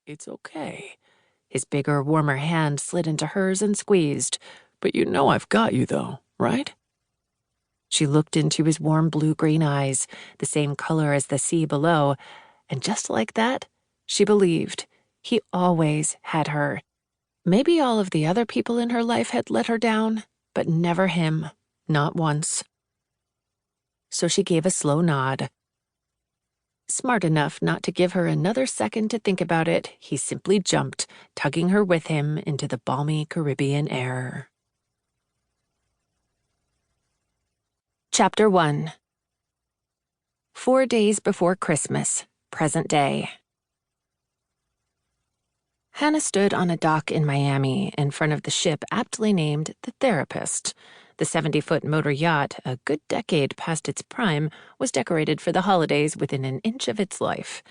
It's okay. His bigger, warmer hand slid into hers and squeezed. But you know I've got you, though, right? She looked into his warm blue-green eyes, the same color as the sea below, and just like that, she believed. He always had her. Maybe all of the other people in her life had let her down, but never him, not once. So she gave a slow nod. Smart enough not to give her another second to think about it, he simply jumped, tugging her with him into the balmy Caribbean air. Chapter 1. 4 days before Christmas, present day. Hannah stood on a dock in Miami in front of the ship aptly named the Therapist. The 70-foot motor yacht, a good decade past its prime, was decorated for the holidays within an inch of its life.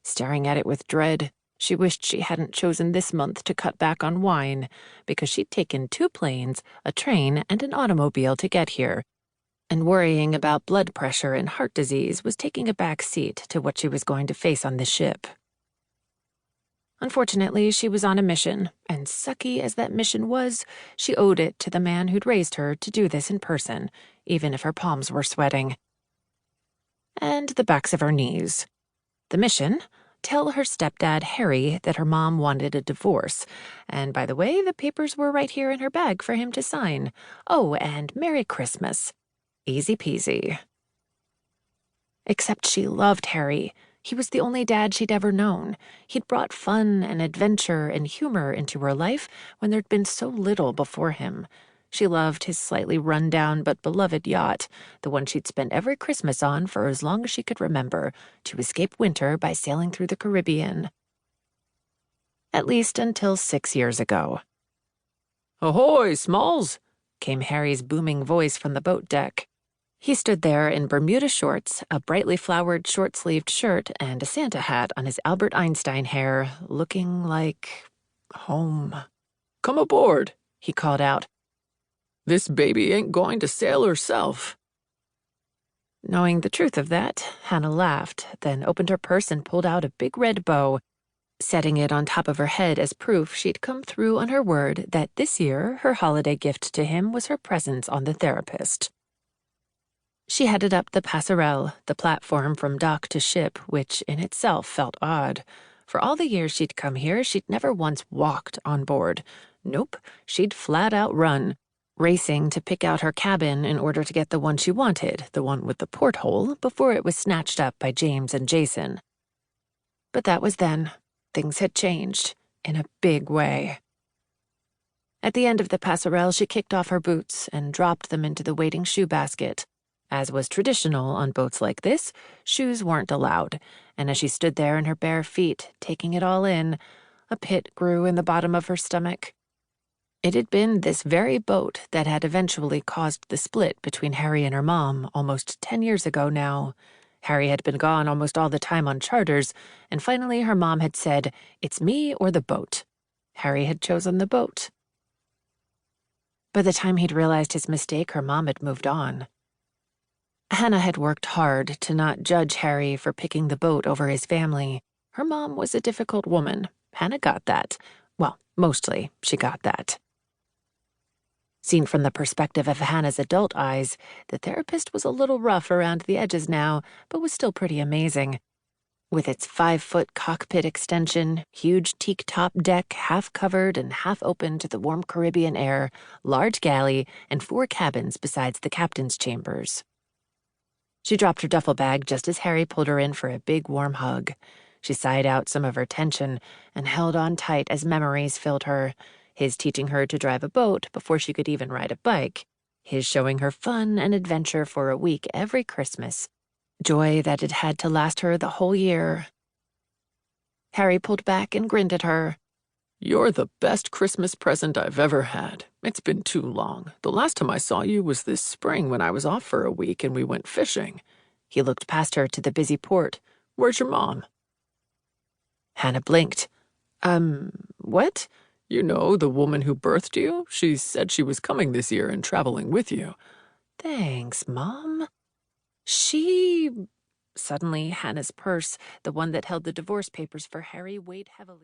Staring at it with dread, she wished she hadn't chosen this month to cut back on wine, because she'd taken 2 planes, a train, and an automobile to get here. And worrying about blood pressure and heart disease was taking a back seat to what she was going to face on the ship. Unfortunately, she was on a mission, and sucky as that mission was, she owed it to the man who'd raised her to do this in person, even if her palms were sweating. And the backs of her knees. The mission? Tell her stepdad, Harry, that her mom wanted a divorce. And by the way, the papers were right here in her bag for him to sign. Oh, and Merry Christmas. Easy peasy. Except she loved Harry. He was the only dad she'd ever known. He'd brought fun and adventure and humor into her life when there'd been so little before him. She loved his slightly run-down but beloved yacht, the one she'd spent every Christmas on for as long as she could remember, to escape winter by sailing through the Caribbean. At least until 6 years ago. "Ahoy, Smalls!" came Harry's booming voice from the boat deck. He stood there in Bermuda shorts, a brightly flowered short-sleeved shirt, and a Santa hat on his Albert Einstein hair, looking like home. "Come aboard," he called out. "This baby ain't going to sail herself." Knowing the truth of that, Hannah laughed, then opened her purse and pulled out a big red bow, setting it on top of her head as proof she'd come through on her word that this year her holiday gift to him was her presence on the Therapist. She headed up the passerelle, the platform from dock to ship, which in itself felt odd. For all the years she'd come here, she'd never once walked on board. Nope, she'd flat out run, racing to pick out her cabin in order to get the one she wanted, the one with the porthole, before it was snatched up by James and Jason. But that was then. Things had changed, in a big way. At the end of the passerelle, she kicked off her boots and dropped them into the waiting shoe basket. As was traditional on boats like this, shoes weren't allowed, and as she stood there in her bare feet, taking it all in, a pit grew in the bottom of her stomach. It had been this very boat that had eventually caused the split between Harry and her mom almost 10 years ago now. Harry had been gone almost all the time on charters, and finally her mom had said, "It's me or the boat." Harry had chosen the boat. By the time he'd realized his mistake, her mom had moved on. Hannah had worked hard to not judge Harry for picking the boat over his family. Her mom was a difficult woman. Hannah got that. Well, mostly she got that. Seen from the perspective of Hannah's adult eyes, the Therapist was a little rough around the edges now, but was still pretty amazing. With its 5-foot cockpit extension, huge teak-top deck half-covered and half-open to the warm Caribbean air, large galley, and 4 cabins besides the captain's chambers. She dropped her duffel bag just as Harry pulled her in for a big, warm hug. She sighed out some of her tension and held on tight as memories filled her. His teaching her to drive a boat before she could even ride a bike. His showing her fun and adventure for a week every Christmas. Joy that it had to last her the whole year. Harry pulled back and grinned at her. "You're the best Christmas present I've ever had. It's been too long. The last time I saw you was this spring when I was off for a week and we went fishing." He looked past her to the busy port. "Where's your mom?" Hannah blinked. What? You know, the woman who birthed you? She said she was coming this year and traveling with you." "Thanks, Mom." Suddenly, Hannah's purse, the one that held the divorce papers for Harry, weighed heavily.